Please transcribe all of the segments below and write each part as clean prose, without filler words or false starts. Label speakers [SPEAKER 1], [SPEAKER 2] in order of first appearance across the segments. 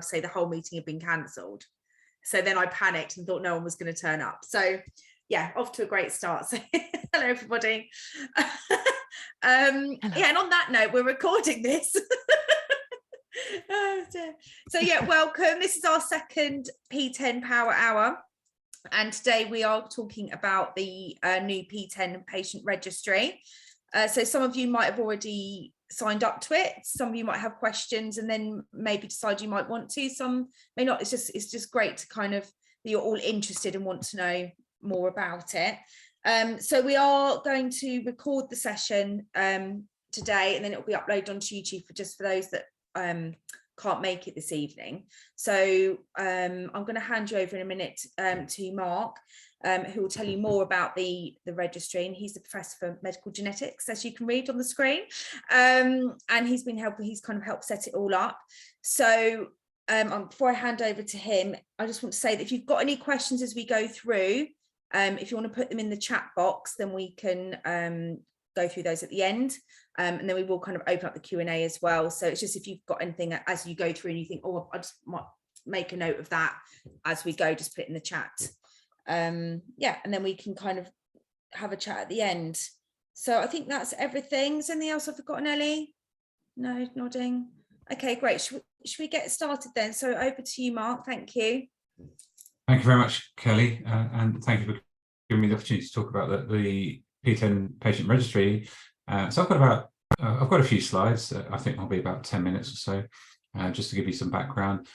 [SPEAKER 1] to say the whole meeting had been cancelled. So then I panicked and thought no one was going to turn up. So yeah, off to a great start. So hello everybody.
[SPEAKER 2] Hello.
[SPEAKER 1] Yeah, and on that note, we're recording this. Oh, dear. So yeah, welcome. This is our second PTEN Power Hour. And today we are talking about the new PTEN patient registry. So some of you might have already signed up to it. Some of you might have questions and then maybe decide you might want to. Some may not. It's just great to kind of that you're all interested and want to know more about it. So we are going to record the session today, and then it will be uploaded onto YouTube for those that can't make it this evening. So I'm going to hand you over in a minute to Mark, who will tell you more about the registry, and he's the professor for medical genetics, as you can read on the screen, and he's kind of helped set it all up. So before I hand over to him, I just want to say that if you've got any questions as we go through, if you want to put them in the chat box, then we can go through those at the end, and then we will kind of open up the Q&A as well. So it's just if you've got anything as you go through and you think, oh, I just might make a note of that as we go, just put it in the chat. Yeah, and then we can kind of have a chat at the end. So I think that's everything. Is there anything else I've forgotten, Ellie? No, nodding. Okay, great. Should we get started then? So over to you, Mark. Thank you.
[SPEAKER 3] Thank you very much, Kelly, and thank you for giving me the opportunity to talk about the PTEN patient registry. So I've got a few slides. I think I'll be about 10 minutes or so, just to give you some background.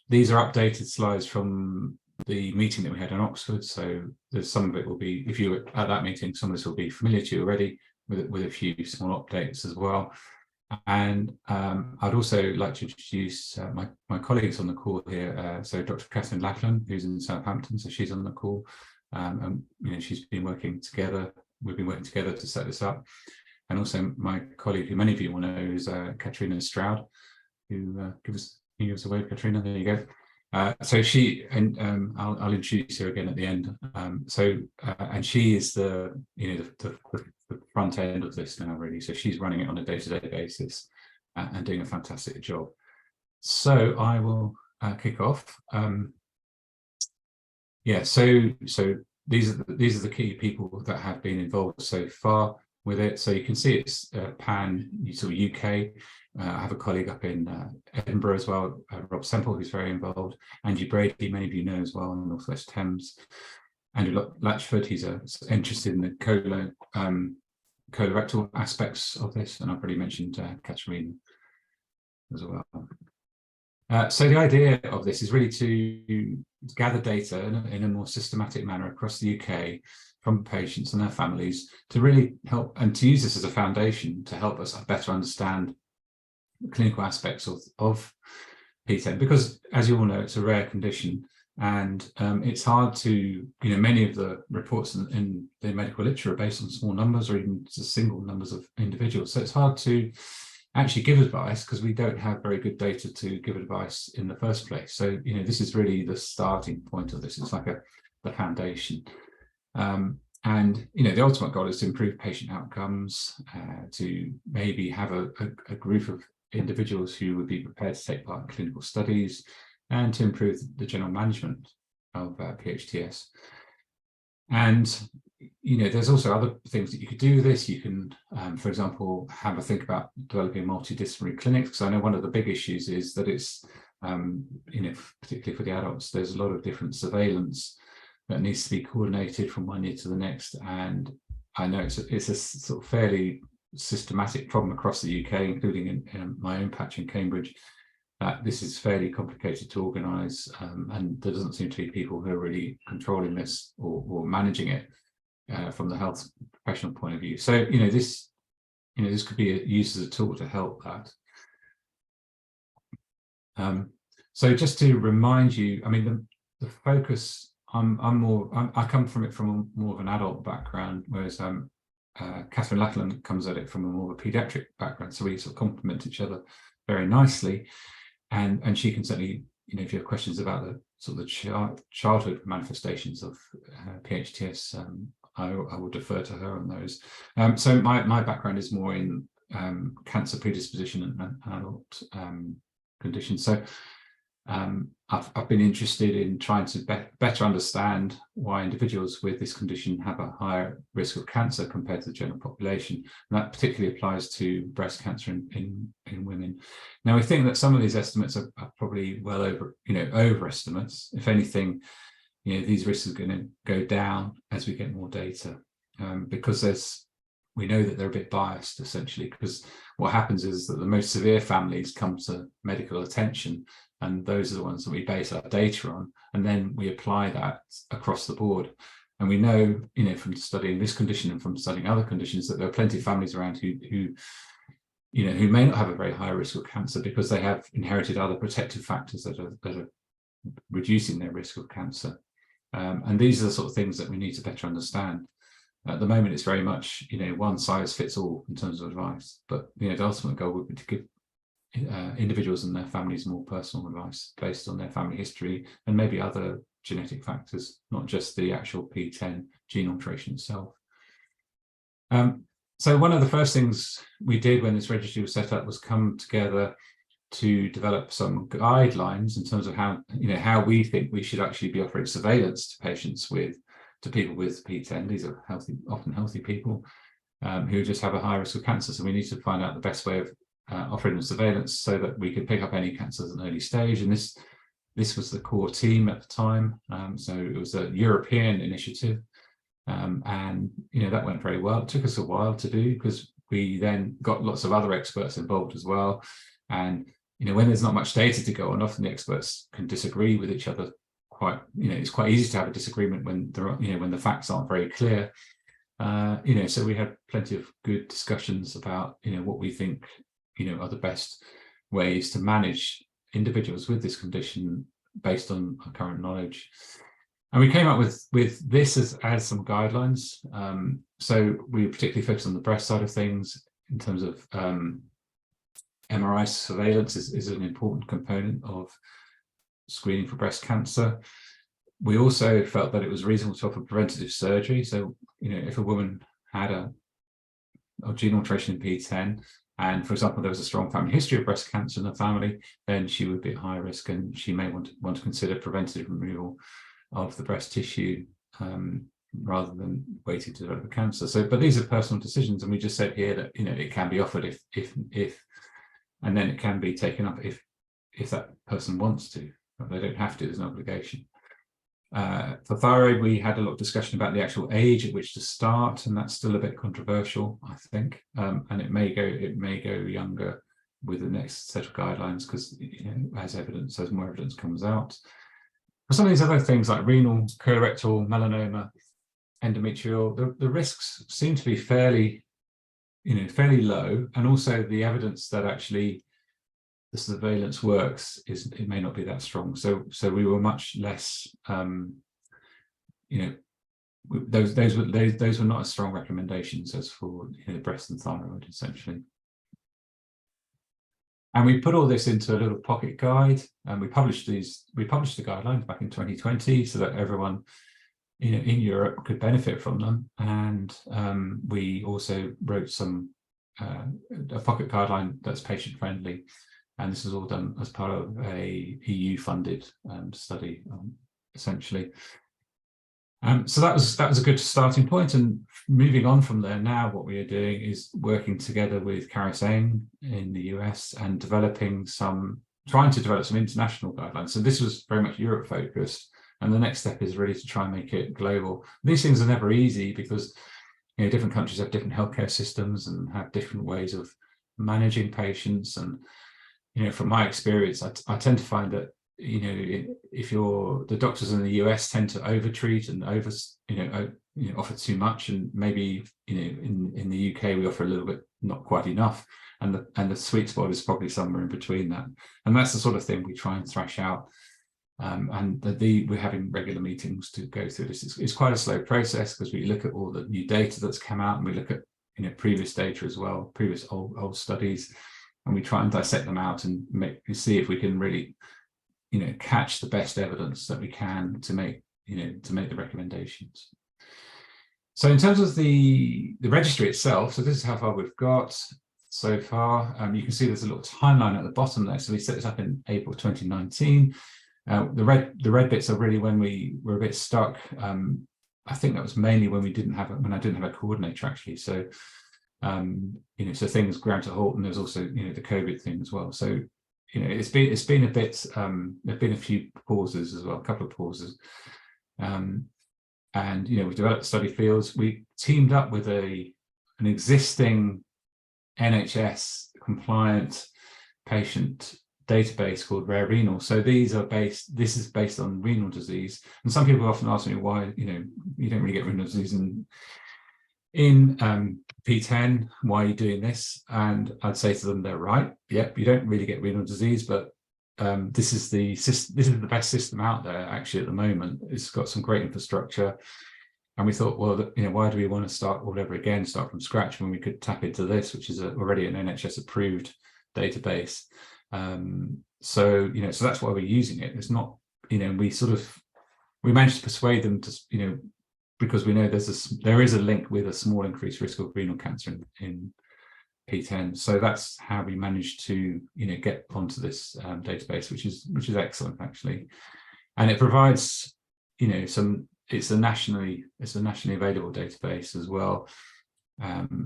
[SPEAKER 3] These are updated slides from the meeting that we had in Oxford. So there's some of it will be, if you were at that meeting, some of this will be familiar to you already, with a few small updates as well. And I'd also like to introduce my colleagues on the call here. So Dr. Catherine Lackland, who's in Southampton, so she's on the call, and she's been working together. We've been working together to set this up. And also my colleague, who many of you will know, is Katrina Stroud, who give us a wave, Katrina. There you go. So she, and I'll introduce her again at the end. And she is the front end of this now, really. So she's running it on a day-to-day basis and doing a fantastic job. So I will kick off. Yeah. So these are the key people that have been involved so far with it. So you can see it's pan, sort of UK. I have a colleague up in Edinburgh as well, Rob Semple, who's very involved. Angie Brady, many of you know as well, in North West Thames. Andrew Latchford, he's interested in the colorectal aspects of this, and I've already mentioned Katerina as well. So the idea of this is really to gather data in a more systematic manner across the UK from patients and their families to really help, and to use this as a foundation to help us better understand the clinical aspects of PTEN, because as you all know, it's a rare condition, and it's hard to, many of the reports in the medical literature are based on small numbers or even just single numbers of individuals. So it's hard to actually give advice because we don't have very good data to give advice in the first place. So, this is really the starting point of this. It's like the foundation. And, the ultimate goal is to improve patient outcomes, to maybe have a group of individuals who would be prepared to take part in clinical studies, and to improve the general management of PHTS. And, there's also other things that you could do with this. You can, for example, have a think about developing multidisciplinary clinics, because I know one of the big issues is that it's, particularly for the adults, there's a lot of different surveillance that needs to be coordinated from one year to the next. And I know it's a sort of fairly systematic problem across the UK, including in my own patch in Cambridge. This is fairly complicated to organise, and there doesn't seem to be people who are really controlling this or managing it from the health professional point of view. So, this could be used as a tool to help that. So just to remind you, I mean, the focus, I come from it from more of an adult background, whereas Catherine Lackland comes at it from a more of a paediatric background. So we sort of complement each other very nicely. And she can certainly, if you have questions about the sort of the childhood manifestations of PHTS, I will defer to her on those. So my background is more in cancer predisposition and adult conditions. So I've been interested in trying to better understand why individuals with this condition have a higher risk of cancer compared to the general population. And that particularly applies to breast cancer in women. Now, we think that some of these estimates are probably well over, overestimates. If anything, these risks are going to go down as we get more data, because we know that they're a bit biased, essentially, because what happens is that the most severe families come to medical attention, and those are the ones that we base our data on, and then we apply that across the board. And we know, from studying this condition and from studying other conditions, that there are plenty of families around who may not have a very high risk of cancer because they have inherited other protective factors that are reducing their risk of cancer. And these are the sort of things that we need to better understand. At the moment, it's very much, one size fits all in terms of advice. But the ultimate goal would be to give individuals and their families more personal advice based on their family history and maybe other genetic factors, not just the actual PTEN gene alteration itself. So one of the first things we did when this registry was set up was come together to develop some guidelines in terms of how we think we should actually be offering surveillance to patients to people with PTEN. These are often healthy people who just have a high risk of cancer. So we need to find out the best way of offering them surveillance so that we can pick up any cancers at an early stage. And this was the core team at the time. So it was a European initiative. And that went very well. It took us a while to do because we then got lots of other experts involved as well. And when there's not much data to go on, often the experts can disagree with each other quite. It's quite easy to have a disagreement when when the facts aren't very clear. So we had plenty of good discussions about what we think are the best ways to manage individuals with this condition based on our current knowledge. And we came up with this as some guidelines. So we particularly focused on the breast side of things in terms of MRI surveillance is an important component of screening for breast cancer. We also felt that it was reasonable to offer preventative surgery. So, if a woman had a gene alteration in PTEN, and for example, there was a strong family history of breast cancer in the family, then she would be at high risk and she may want to consider preventative removal of the breast tissue rather than waiting to develop a cancer. So, but these are personal decisions, and we just said here that it can be offered if and then it can be taken up if that person wants to. But they don't have to. There's no obligation. For thyroid, we had a lot of discussion about the actual age at which to start, and that's still a bit controversial, I think. And it may go younger with the next set of guidelines because as more evidence comes out. For some of these other things like renal, colorectal, melanoma, endometrial, the risks seem to be fairly low, and also the evidence that actually the surveillance works it may not be that strong. So we were much less, those were not as strong recommendations as for breast and thyroid, essentially. And we put all this into a little pocket guide, and we published the guidelines back in 2020 so that everyone in Europe could benefit from them. And we also wrote a pocket guideline that's patient friendly. And this is all done as part of a EU-funded study, essentially. So that was a good starting point. And moving on from there, now what we are doing is working together with Karis Eng in the US and trying to develop some international guidelines. So this was very much Europe focused. And the next step is really to try and make it global. These things are never easy because different countries have different healthcare systems and have different ways of managing patients. And from my experience, I tend to find that if the doctors in the US tend to overtreat and offer too much, and maybe in the UK we offer a little bit, not quite enough, and the sweet spot is probably somewhere in between that. And that's the sort of thing we try and thrash out. And we're having regular meetings to go through this. It's quite a slow process because we look at all the new data that's come out, and we look at previous data as well, previous old studies, and we try and dissect them out and see if we can really catch the best evidence that we can to make the recommendations. So in terms of the registry itself, so this is how far we've got. so far. You can see there's a little timeline at the bottom there. So we set this up in April 2019. The red bits are really when we were a bit stuck. I think that was mainly when I didn't have a coordinator actually. So so things ground to a halt, and there's also the COVID thing as well. So it's been a bit. There've been a few pauses as well, a couple of pauses. And we developed study fields. We teamed up with an existing NHS compliant patient database called Rare Renal. So this is based on renal disease. And some people often ask me why, you don't really get renal disease in PTEN, why are you doing this? And I'd say to them, they're right. Yep, you don't really get renal disease, but this is the best system out there actually at the moment. It's got some great infrastructure. And we thought, well, why do we want to start all over again, start from scratch, when we could tap into this, which is already an NHS approved database. So that's why we're using it. It's not, we managed to persuade them to, because we know there is a link with a small increased risk of renal cancer in PTEN. So that's how we managed to, get onto this database, which is excellent actually. And it provides, it's a nationally available database as well.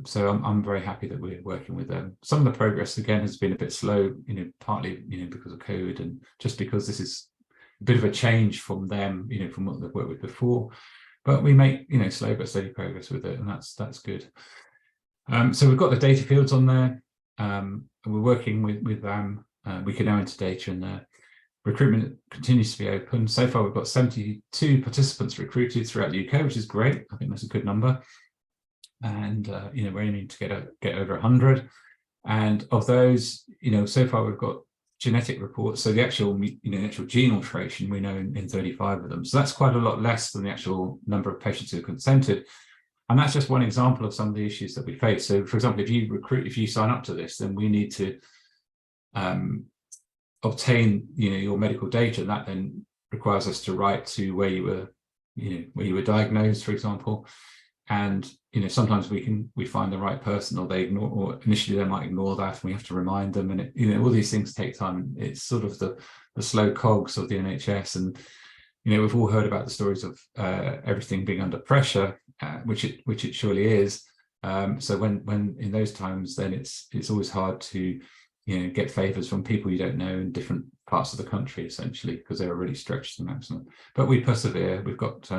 [SPEAKER 3] So I'm very happy that we're working with them. Some of the progress again has been a bit slow, partly because of COVID, and just because this is a bit of a change from them, from what they've worked with before. But we make slow but steady progress with it, and that's good. So we've got the data fields on there. And we're working with them. We can now enter data in there. Recruitment continues to be open. So far, we've got 72 participants recruited throughout the UK, which is great. I think that's a good number. And we're aiming to get over 100. And of those, so far we've got genetic reports. So the actual gene alteration we know in 35 of them. So that's quite a lot less than the actual number of patients who are consented. And that's just one example of some of the issues that we face. So, for example, if you sign up to this, then we need to obtain your medical data, and that then requires us to write to where you were diagnosed, for example. And sometimes we find the right person, or they ignore, or initially they might ignore that, and we have to remind them. And all these things take time. It's sort of the slow cogs of the NHS. And we've all heard about the stories of everything being under pressure, which it surely is. So when in those times, then it's always hard to get favors from people you don't know in different parts of the country, essentially, because they're really stretched to the maximum. But we persevere. We've got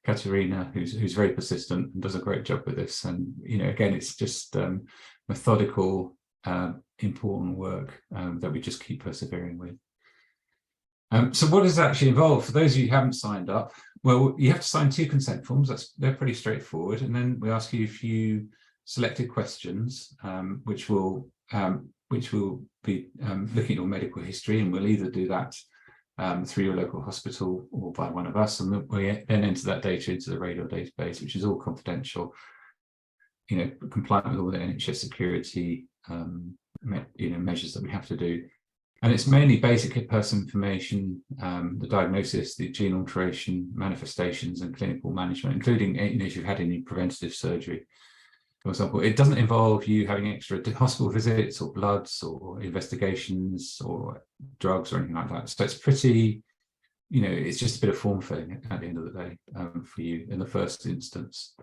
[SPEAKER 3] Katerina, who's very persistent and does a great job with this. And again, it's just methodical, important work that we just keep persevering with. So what does it actually involve? For those of you who haven't signed up, well, you have to sign 2 consent forms. They're pretty straightforward. And then we ask you a few selected questions, which will be looking at your medical history, and we'll either do that through your local hospital or by one of us, and we then enter that data into the RADAR database, which is all confidential, compliant with all the NHS security measures that we have to do. And it's mainly basic person information, the diagnosis, the gene alteration, manifestations, and clinical management, including if you've had any preventative surgery. For example, it doesn't involve you having extra hospital visits or bloods or investigations or drugs or anything like that. So it's pretty, it's just a bit of form filling at the end of the day for you in the first instance.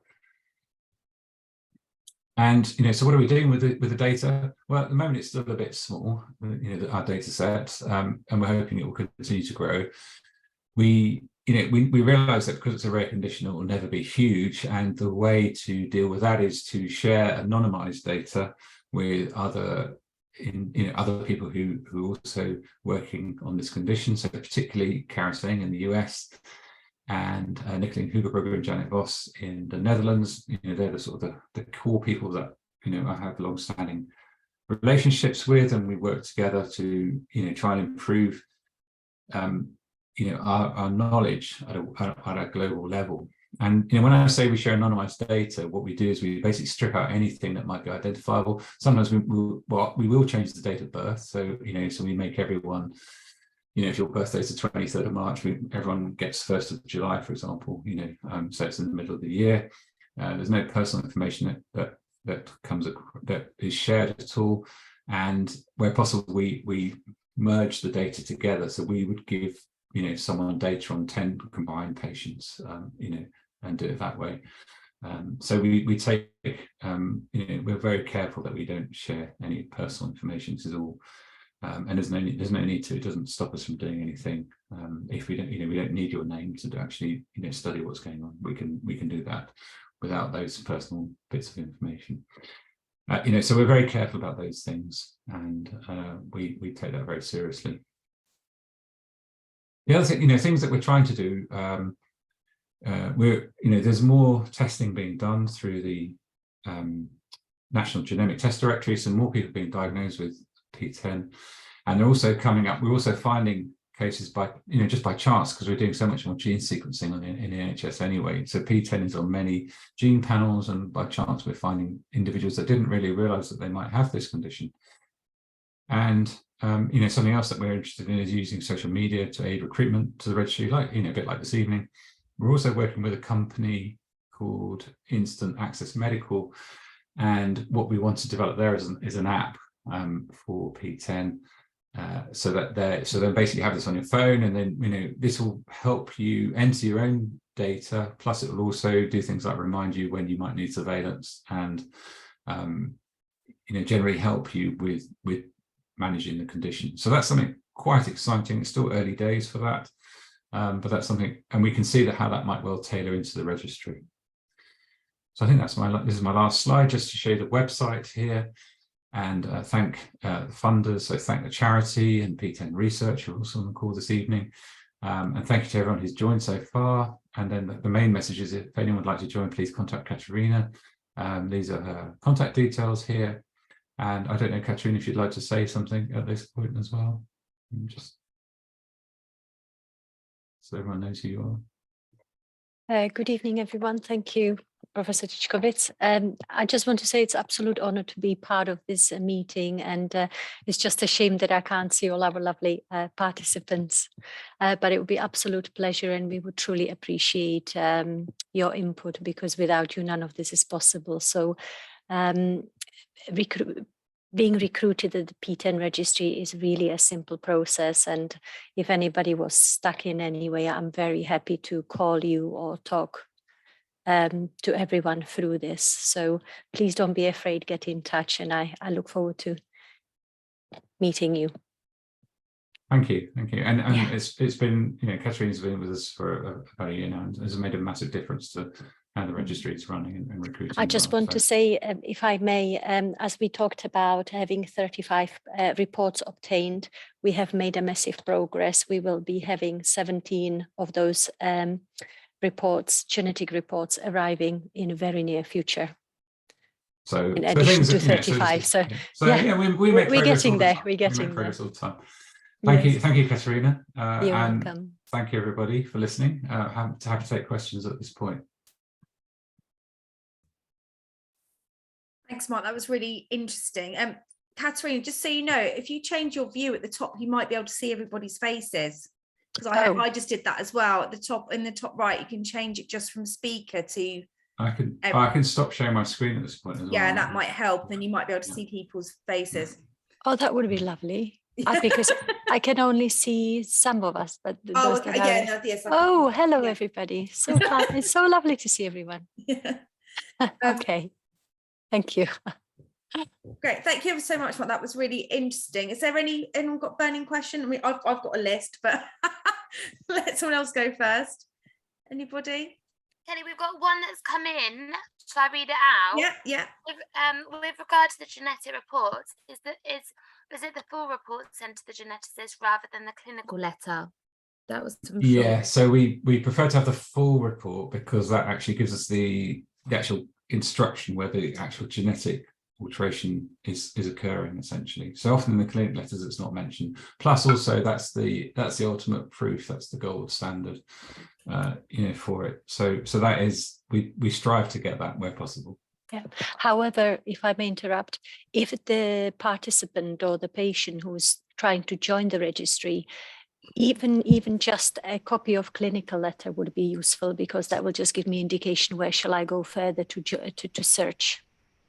[SPEAKER 3] And, so what are we doing with the data? Well, at the moment, it's still a bit small, our data set, and we're hoping it will continue to grow. We realize that because it's a rare condition, it will never be huge. And the way to deal with that is to share anonymized data with other people who are also working on this condition. So particularly Karen Singh in the US, and Nicoline Hugerbrugger and Janet Vos in the Netherlands. They're the sort of the core people that I have long-standing relationships with, and we work together to try and improve our knowledge at a global level. And when I say we share anonymized data, what we do is we basically strip out anything that might be identifiable. Sometimes we will change the date of birth. So so we make everyone, if your birthday is the 23rd of March, everyone gets 1st of July, for example. So it's in the middle of the year. There's no personal information that that is shared at all, and where possible we merge the data together. So we would give someone data on 10 combined patients, and do it that way. So we take we're very careful that we don't share any personal information. This is all, and there's no need to. It doesn't stop us from doing anything. If we don't we don't need your name to actually study what's going on. We can do that without those personal bits of information. So we're very careful about those things, and we take that very seriously. The other thing, things that we're trying to do, there's more testing being done through the National Genomic Test Directory, so more people being diagnosed with PTEN, and they're also coming up. We're also finding cases by just by chance, because we're doing so much more gene sequencing in the NHS anyway. So PTEN is on many gene panels, and by chance we're finding individuals that didn't really realize that they might have this condition. And something else that we're interested in is using social media to aid recruitment to the registry, like a bit like this evening. We're also working with a company called Instant Access Medical, and what we want to develop there is an app for PTEN, so then basically have this on your phone, and then this will help you enter your own data. Plus, it will also do things like remind you when you might need surveillance, and generally help you with managing the condition. So that's something quite exciting. It's still early days for that. But that's something, and we can see how that might well tailor into the registry. So I think this is my last slide, just to show you the website here, and thank the funders. So thank the charity and PTEN Research, who are also on the call this evening, and thank you to everyone who's joined so far. And then the main message is, if anyone would like to join, please contact Katerina. These are her contact details here. And I don't know, Katerina, if you'd like to say something at this point as well, just so everyone knows who you
[SPEAKER 2] are. Good evening, everyone. Thank you, Professor Tichkovitz. I just want to say it's an absolute honor to be part of this meeting, and it's just a shame that I can't see all our lovely participants, but it would be absolute pleasure, and we would truly appreciate your input, because without you, none of this is possible. So being recruited at the PTEN registry is really a simple process, and if anybody was stuck in any way, I'm very happy to call you or talk to everyone through this. So please don't be afraid, get in touch, and I look forward to meeting you.
[SPEAKER 3] Thank you. And yeah. It's been, Katerina's been with us for about a year now, and has made a massive difference to how the registry is running and recruiting.
[SPEAKER 2] I just want to say, if I may, as we talked about having 35 reports obtained, we have made a massive progress. We will be having 17 of those reports, genetic reports, arriving in a very near future.
[SPEAKER 3] So
[SPEAKER 2] in addition to 35, we're getting there. We're getting there
[SPEAKER 3] all the time. Thank you, Katerina.
[SPEAKER 2] You're welcome.
[SPEAKER 3] Thank you, everybody, for listening. Happy to take questions at this point.
[SPEAKER 1] Thanks, Mark. That was really interesting. Katerina, just so you know, if you change your view at the top, you might be able to see everybody's faces. Because I just did that as well. At the top, in the top right, you can change it just from speaker to.
[SPEAKER 3] I can stop sharing my screen at this point as well.
[SPEAKER 1] Yeah, that might help. Then you might be able to see people's faces.
[SPEAKER 2] Oh, that would be lovely. Because I can only see some of us, but those that are...
[SPEAKER 1] yes.
[SPEAKER 2] Oh, hello, everybody. So it's so lovely to see everyone.
[SPEAKER 1] Yeah.
[SPEAKER 2] Okay. Thank you.
[SPEAKER 1] Great, thank you ever so much, Mark. That was really interesting. Is there anyone got a burning question? I mean, I've got a list, but let someone else go first. Anybody?
[SPEAKER 4] Kelly, we've got one that's come in. Shall I read it out?
[SPEAKER 1] Yeah.
[SPEAKER 4] With regard to the genetic reports, is it the full report sent to the geneticist rather than the clinical letter? That was
[SPEAKER 3] so we prefer to have the full report, because that actually gives us the actual instruction where the actual genetic alteration is occurring, essentially. So often in the clinic letters it's not mentioned. Plus, also that's the ultimate proof. That's the gold standard, for it. So that is, we strive to get that where possible.
[SPEAKER 2] Yeah. However, if I may interrupt, if the participant or the patient who's trying to join the registry, even just a copy of clinical letter would be useful, because that will just give me indication where shall I go further to search.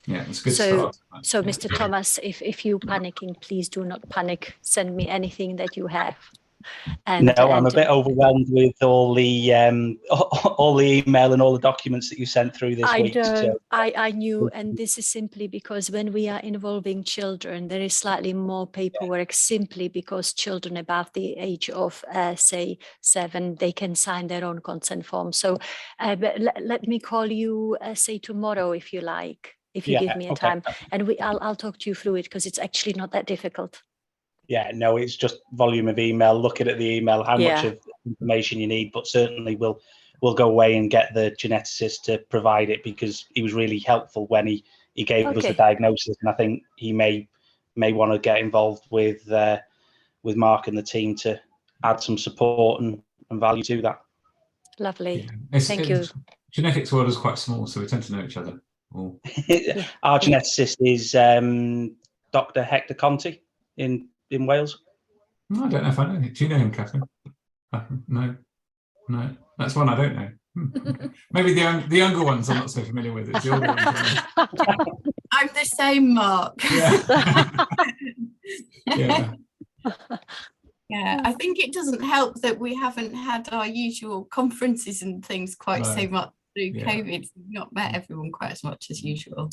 [SPEAKER 3] Yeah, it's a good
[SPEAKER 2] So,
[SPEAKER 3] start.
[SPEAKER 2] so
[SPEAKER 3] Yeah.
[SPEAKER 2] Mr. Thomas, if you're panicking, please do not panic. Send me anything that you have. And,
[SPEAKER 5] no, I'm a bit overwhelmed with all the email and all the documents that you sent through this
[SPEAKER 2] I
[SPEAKER 5] week.
[SPEAKER 2] know,
[SPEAKER 5] So.
[SPEAKER 2] I knew, and this is simply because when we are involving children, there is slightly more paperwork simply because children above the age of, say, 7, they can sign their own consent form. So but let me call you, say, tomorrow, if you like, if you give me a time, and I'll talk to you through it because it's actually not that difficult.
[SPEAKER 5] Yeah, no, it's just volume of email, looking at the email, how much of information you need, but certainly we'll go away and get the geneticist to provide it, because he was really helpful when he gave us the diagnosis, and I think he may want to get involved with Mark and the team to add some support and value to that.
[SPEAKER 2] Lovely.
[SPEAKER 3] Yeah.
[SPEAKER 2] Thank you.
[SPEAKER 3] Genetics world is quite small, so we tend to know each other.
[SPEAKER 5] Our geneticist is Dr. Hector Conti in Wales.
[SPEAKER 3] I don't know if I know him. Do you know him, Catherine? No, that's one I don't know. Okay. Maybe the younger ones I'm not so familiar with. It's the older ones.
[SPEAKER 6] I'm the same, Mark.
[SPEAKER 3] Yeah. Yeah.
[SPEAKER 6] Yeah, I think it doesn't help that we haven't had our usual conferences and things quite so much through COVID. We've not met everyone quite as much as usual.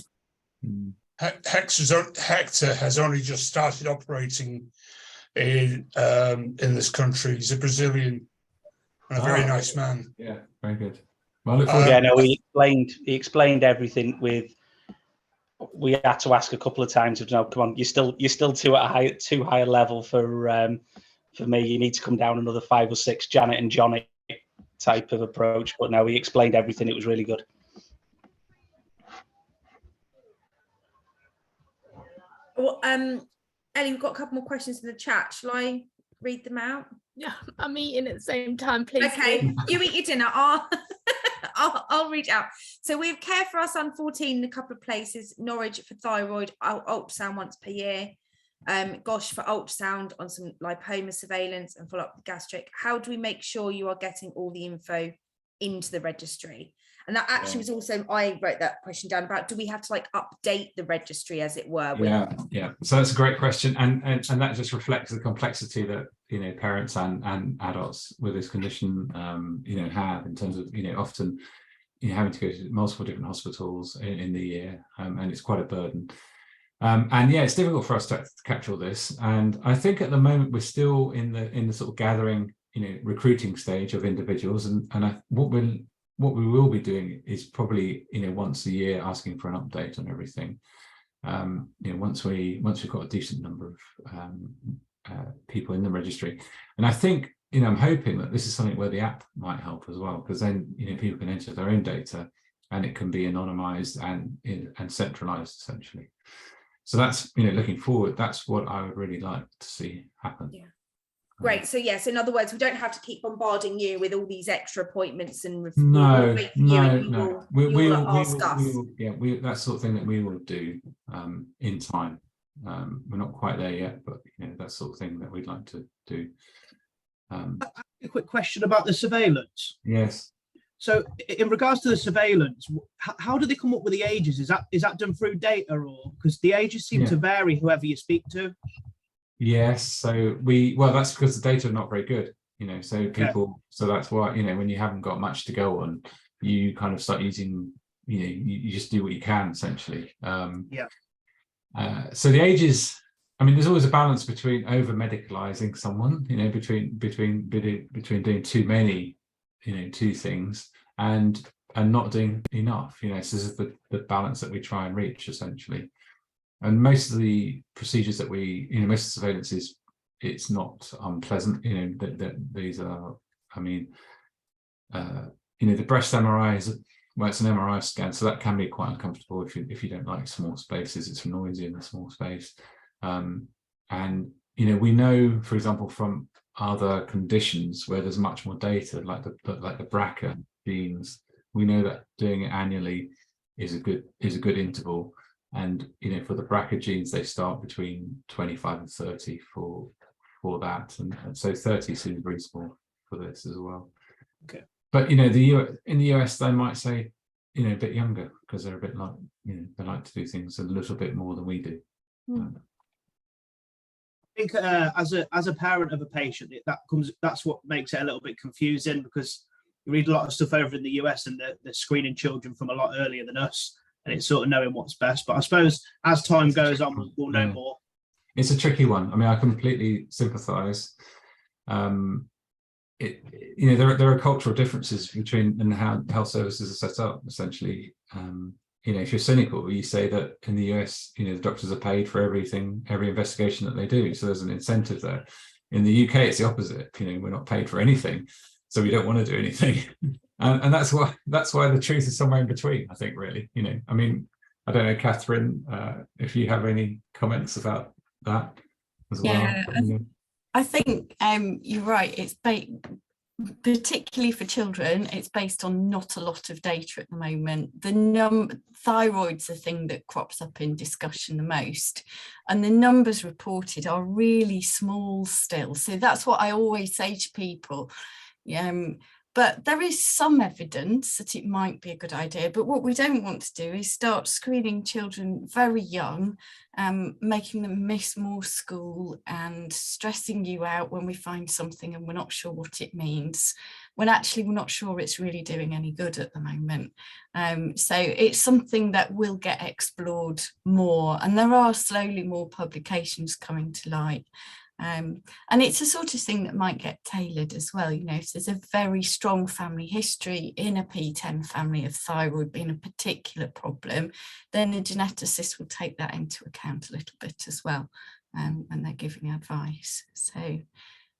[SPEAKER 7] Hector has only just started operating in this country. He's a Brazilian and a very nice man.
[SPEAKER 3] Yeah, very good. Well, I look forward
[SPEAKER 5] no, he explained everything. We had to ask a couple of times, no, come on, you're still too high a level for me. You need to come down another 5 or 6 Janet and Johnny type of approach. But no, he explained everything. It was really good.
[SPEAKER 1] Well, Ellie, we've got a couple more questions in the chat. Shall I read them out?
[SPEAKER 6] Yeah, I'm eating at the same time, please.
[SPEAKER 1] Okay, you eat your dinner. I'll read out. So we have care for our son 14 in a couple of places. Norwich for thyroid, ultrasound once per year. Gosh for ultrasound on some lipoma surveillance and follow up with gastric. How do we make sure you are getting all the info into the registry? And that actually was also, I wrote that question down about, do we have to update the registry, as it were?
[SPEAKER 3] Yeah. So that's a great question, and that just reflects the complexity that parents and adults with this condition have, in terms of often having to go to multiple different hospitals in the year, and it's quite a burden. And yeah, it's difficult for us to capture all this. And I think at the moment we're still in the sort of gathering, recruiting stage of individuals, and what we will be doing is probably once a year asking for an update on everything. Once we've got a decent number of people in the registry, and I think I'm hoping that this is something where the app might help as well, because then people can enter their own data and it can be anonymized and centralized essentially. So that's looking forward, that's what I would really like to see happen.
[SPEAKER 1] Yeah. Great. So yes, in other words, we don't have to keep bombarding you with all these extra appointments and
[SPEAKER 3] no.
[SPEAKER 1] We'll ask us.
[SPEAKER 3] That sort of thing that we will do in time. We're not quite there yet, but that sort of thing that we'd like to do.
[SPEAKER 8] A quick question about the surveillance.
[SPEAKER 3] Yes.
[SPEAKER 8] So in regards to the surveillance, how do they come up with the ages? Is that done through data, or because the ages seem to vary whoever you speak to? Yes.
[SPEAKER 3] So that's because the data are not very good, so people, so that's why, when you haven't got much to go on, you kind of start using, you just do what you can essentially. So the ages, there's always a balance between over medicalizing someone, between doing too many, two things and not doing enough, so this is the balance that we try and reach essentially. And most of the procedures that we, most of the surveillance is, it's not unpleasant, that these are, the breast MRI is, well, it's an MRI scan, so that can be quite uncomfortable if you don't like small spaces. It's noisy in a small space. And we know, for example, from other conditions where there's much more data, like the BRCA genes, we know that doing it annually is a good interval. And for the BRCA genes, they start between 25 and 30 for that, and so 30 seems reasonable for this as well.
[SPEAKER 8] Okay.
[SPEAKER 3] But in the US, they might say, you know, a bit younger, because they're a bit like, you know, they like to do things a little bit more than we do.
[SPEAKER 8] I think as a parent of a patient, that's what makes it a little bit confusing, because you read a lot of stuff over in the US and they're screening children from a lot earlier than us, and it's sort of knowing what's best. But I suppose as time goes on, we'll know more.
[SPEAKER 3] It's a tricky one. I mean, I completely sympathise. You know, there are cultural differences between and how health services are set up, essentially. You know, if you're cynical, you say that in the US, you know, the doctors are paid for everything, every investigation that they do. So there's an incentive there. In the UK, it's the opposite. You know, we're not paid for anything, so we don't want to do anything. And that's why the truth is somewhere in between, I think, really. You know, I mean, I don't know, Catherine, if you have any comments about that as well.
[SPEAKER 6] I think you're right. It's particularly for children, it's based on not a lot of data at the moment. Thyroid's the thing that crops up in discussion the most, and the numbers reported are really small still. So that's what I always say to people. But there is some evidence that it might be a good idea. But what we don't want to do is start screening children very young, making them miss more school and stressing you out when we find something and we're not sure what it means, when actually we're not sure it's really doing any good at the moment. So it's something that will get explored more, and there are slowly more publications coming to light. And it's a sort of thing that might get tailored as well. You know, if there's a very strong family history in a PTEN family of thyroid being a particular problem, then the geneticist will take that into account a little bit as well when they're giving advice. So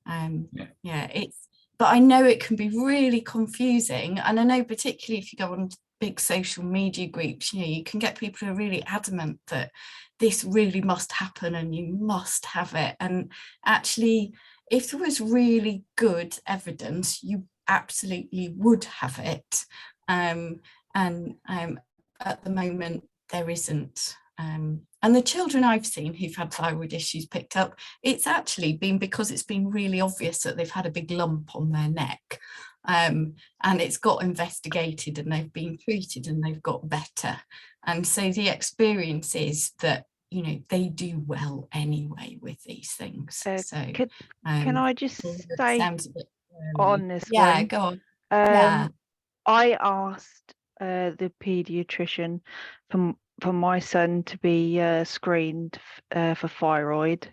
[SPEAKER 6] but I know it can be really confusing, and I know particularly if you go on big social media groups, you know, you can get people who are really adamant that this really must happen and you must have it. And actually, if there was really good evidence, you absolutely would have it. And at the moment, there isn't. And the children I've seen who've had thyroid issues picked up, it's actually been because it's been really obvious that they've had a big lump on their neck. And it's got investigated and they've been treated and they've got better. And so the experience is that, you know, they do well anyway with these things. So
[SPEAKER 9] can I just say on this
[SPEAKER 6] one?
[SPEAKER 9] one?
[SPEAKER 6] Go on.
[SPEAKER 9] I asked the paediatrician for my son to be screened for thyroid,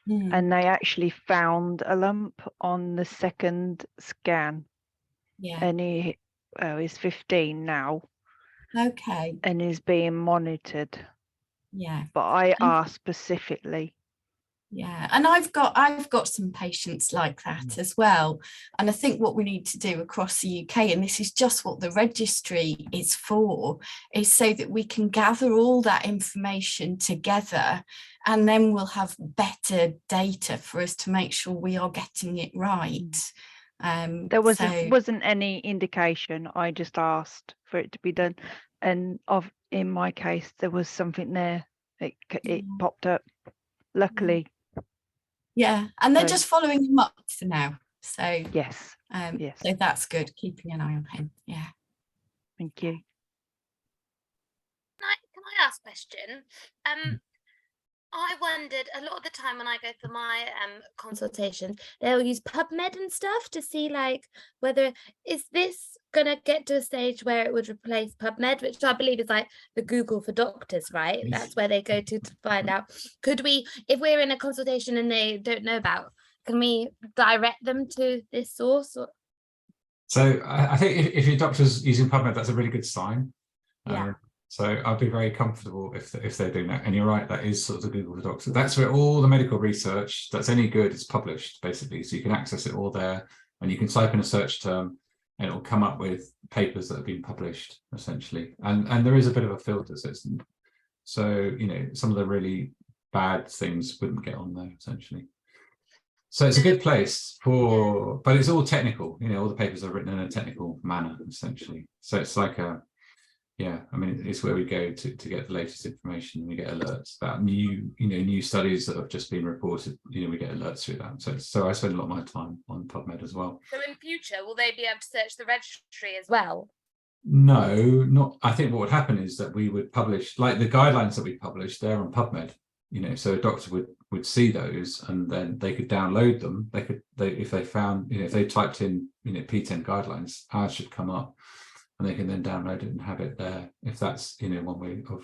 [SPEAKER 9] and they actually found a lump on the second scan. And he's 15 now.
[SPEAKER 6] Okay.
[SPEAKER 9] And is being monitored. But I asked specifically.
[SPEAKER 6] And I've got some patients like that as well. And I think what we need to do across the UK, and this is just what the registry is for, is so that we can gather all that information together, and then we'll have better data for us to make sure we are getting it right.
[SPEAKER 9] There wasn't any indication. I just asked for it to be done, and in my case there was something there. It popped up, luckily.
[SPEAKER 6] And they're just following him up for now. So
[SPEAKER 9] yes,
[SPEAKER 6] so that's good. Keeping an eye on him.
[SPEAKER 9] Thank you.
[SPEAKER 4] Can I ask a question? I wondered, a lot of the time when I go for my consultations, they'll use PubMed and stuff to see like whether is this gonna get to a stage where it would replace PubMed, which I believe is like the Google for doctors, right? That's where they go to find out. Could we, if we're in a consultation and they don't know about, can we direct them to this source?
[SPEAKER 3] So I think if your doctor's using PubMed, that's a really good sign. So I'd be very comfortable if they're doing that. And you're right, that is sort of the Google for Doctors. That's where all the medical research that's any good is published, basically. So you can access it all there, and you can type in a search term and it'll come up with papers that have been published, essentially. And there is a bit of a filter system. So, you know, some of the really bad things wouldn't get on there, essentially. So it's a good place for, but it's all technical. You know, all the papers are written in a technical manner, essentially. So it's like a, I mean, it's where we go to get the latest information. We get alerts about new studies that have just been reported. You know, we get alerts through that. So I spend a lot of my time on PubMed as well.
[SPEAKER 4] So in future, will they be able to search the registry as well?
[SPEAKER 3] No, not. I think what would happen is that we would publish, like the guidelines that we publish, they're on PubMed. So a doctor would see those, and then they could download them. If they found, if they typed in, PTEN guidelines, ours should come up, and they can then download it and have it there. If that's, one way of,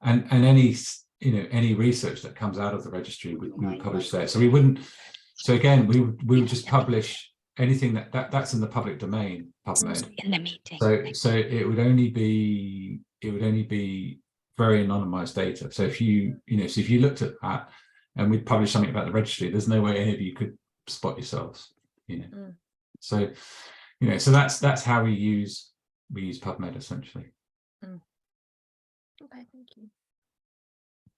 [SPEAKER 3] and any research that comes out of the registry, we would publish there. So we wouldn't. So again, we would just publish anything that's in the public domain, PubMed.
[SPEAKER 2] In the meeting.
[SPEAKER 3] So it would only be very anonymized data. So if you looked at that and we published something about the registry, there's no way any of you could spot yourselves. So so that's how we use PubMed essentially.
[SPEAKER 1] Okay, thank you.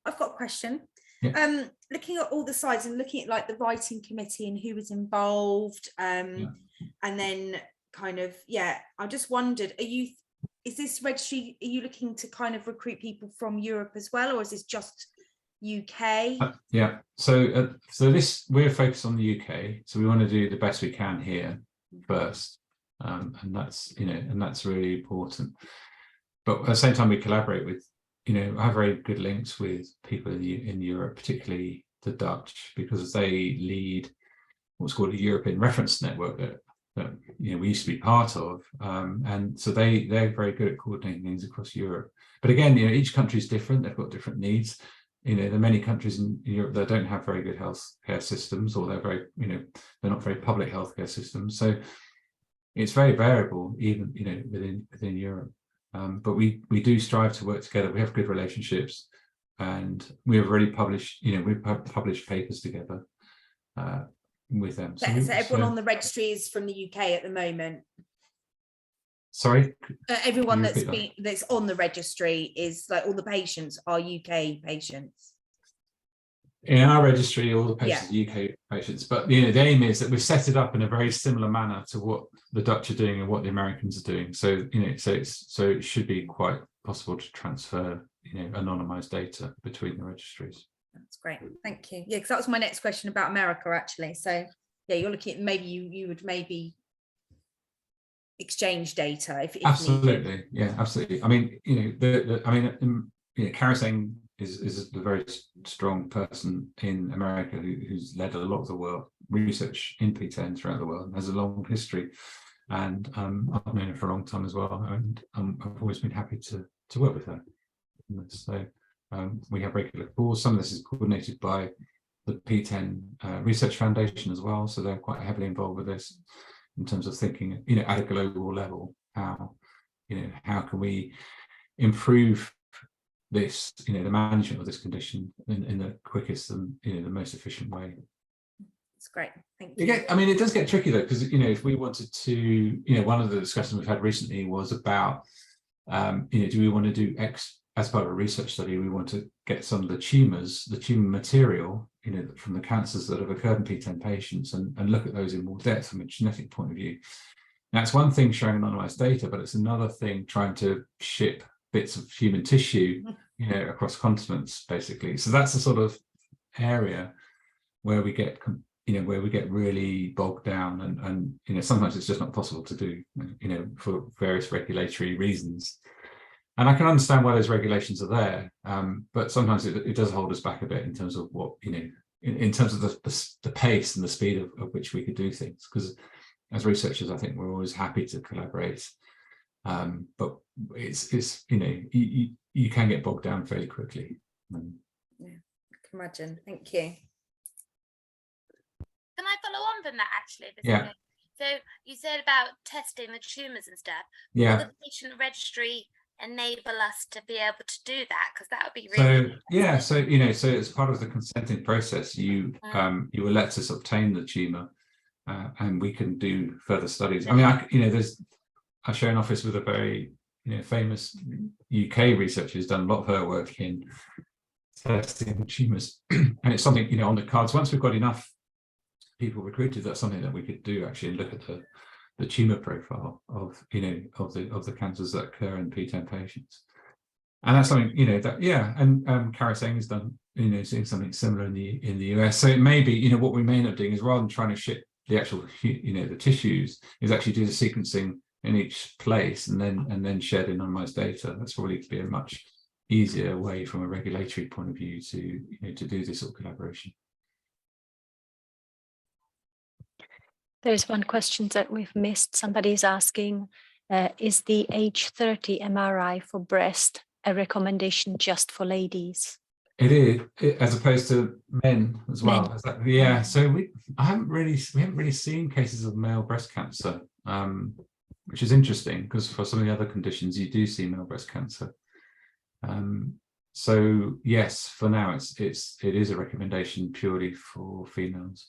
[SPEAKER 1] I've got a question.
[SPEAKER 3] Yeah.
[SPEAKER 1] Looking at all the slides and looking at like the writing committee and who was involved, and then kind of, I just wondered, is this registry, are you looking to kind of recruit people from Europe as well, or is this just UK?
[SPEAKER 3] So this, we're focused on the UK, so we want to do the best we can here first, and that's and that's really important. But at the same time, we collaborate with, I have very good links with people in Europe, particularly the Dutch, because they lead what's called a European reference network that we used to be part of, and so they're very good at coordinating things across Europe. But again, each country is different; they've got different needs. There are many countries in Europe that don't have very good healthcare systems, or they're very, they're not very public healthcare systems. So it's very variable, even within Europe. But we do strive to work together. We have good relationships, and we have already published, we've published papers together with them.
[SPEAKER 1] So everyone on the registry is from the UK at the moment?
[SPEAKER 3] Sorry?
[SPEAKER 1] Everyone that's on the registry is, like, all the patients are UK patients?
[SPEAKER 3] In our registry, all the patients are UK patients, but the aim is that we've set it up in a very similar manner to what the Dutch are doing and what the Americans are doing. So so it should be quite possible to transfer anonymized data between the registries.
[SPEAKER 1] That's great, thank you. Because that was my next question about America, actually. So you're looking at maybe you would maybe exchange data if
[SPEAKER 3] absolutely
[SPEAKER 1] needed.
[SPEAKER 3] Absolutely. I mean, Karisang is a very strong person in America who's led a lot of the world research in PTEN throughout the world and has a long history, and I've known her for a long time as well, and I've always been happy to work with her. So we have regular calls. Some of this is coordinated by the PTEN Research Foundation as well, so they're quite heavily involved with this in terms of thinking, at a global level, how can we improve this, the management of this condition in the quickest and the most efficient way.
[SPEAKER 1] That's great, thank you.
[SPEAKER 3] It does get tricky though, because if we wanted to, one of the discussions we've had recently was about, do we want to do X as part of a research study? We want to get some of the tumor material, from the cancers that have occurred in PTEN patients, and look at those in more depth from a genetic point of view. Now, it's one thing showing anonymized data, but it's another thing trying to ship bits of human tissue, across continents, basically. So that's the sort of area where we get, really bogged down, and sometimes it's just not possible to do, for various regulatory reasons. And I can understand why those regulations are there, but sometimes it does hold us back a bit in terms of what, in terms of the pace and the speed of which we could do things. Because as researchers, I think we're always happy to collaborate. But it's you can get bogged down fairly quickly.
[SPEAKER 1] I can imagine. Thank you.
[SPEAKER 4] Can I follow on from that, actually?
[SPEAKER 3] Yeah.
[SPEAKER 4] So you said about testing the tumours and stuff.
[SPEAKER 3] Yeah.
[SPEAKER 4] Will the patient registry enable us to be able to do that? Because that would be really
[SPEAKER 3] so as part of the consenting process, you will let us obtain the tumour, and we can do further studies. I share an office with a very famous UK researcher who's done a lot of her work in testing tumours, and it's something on the cards. Once we've got enough people recruited, that's something that we could do, actually, and look at the tumour profile of the cancers that occur in PTEN patients. And that's something and Karisang has done seeing something similar in the US. So it may be what we may end up doing is, rather than trying to ship the actual the tissues, is actually do the sequencing in each place and then shed anonymized data. That's probably be a much easier way from a regulatory point of view to to do this sort of collaboration.
[SPEAKER 2] There's one question that we've missed. Somebody's asking, is the age 30 MRI for breast a recommendation just for ladies?
[SPEAKER 3] It is, as opposed to men as well.
[SPEAKER 2] Men.
[SPEAKER 3] Is that, yeah. So we haven't really seen cases of male breast cancer, which is interesting because for some of the other conditions you do see male breast cancer. So yes, for now it is a recommendation purely for females.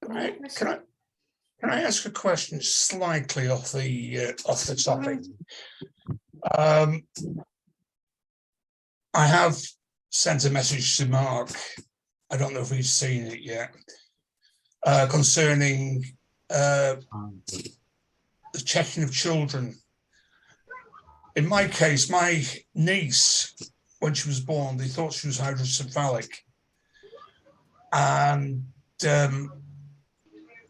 [SPEAKER 7] Can I ask a question slightly off the topic? I have sent a message to Mark. I don't know if he's seen it yet, concerning the checking of children. In my case, my niece, when she was born, they thought she was hydrocephalic, and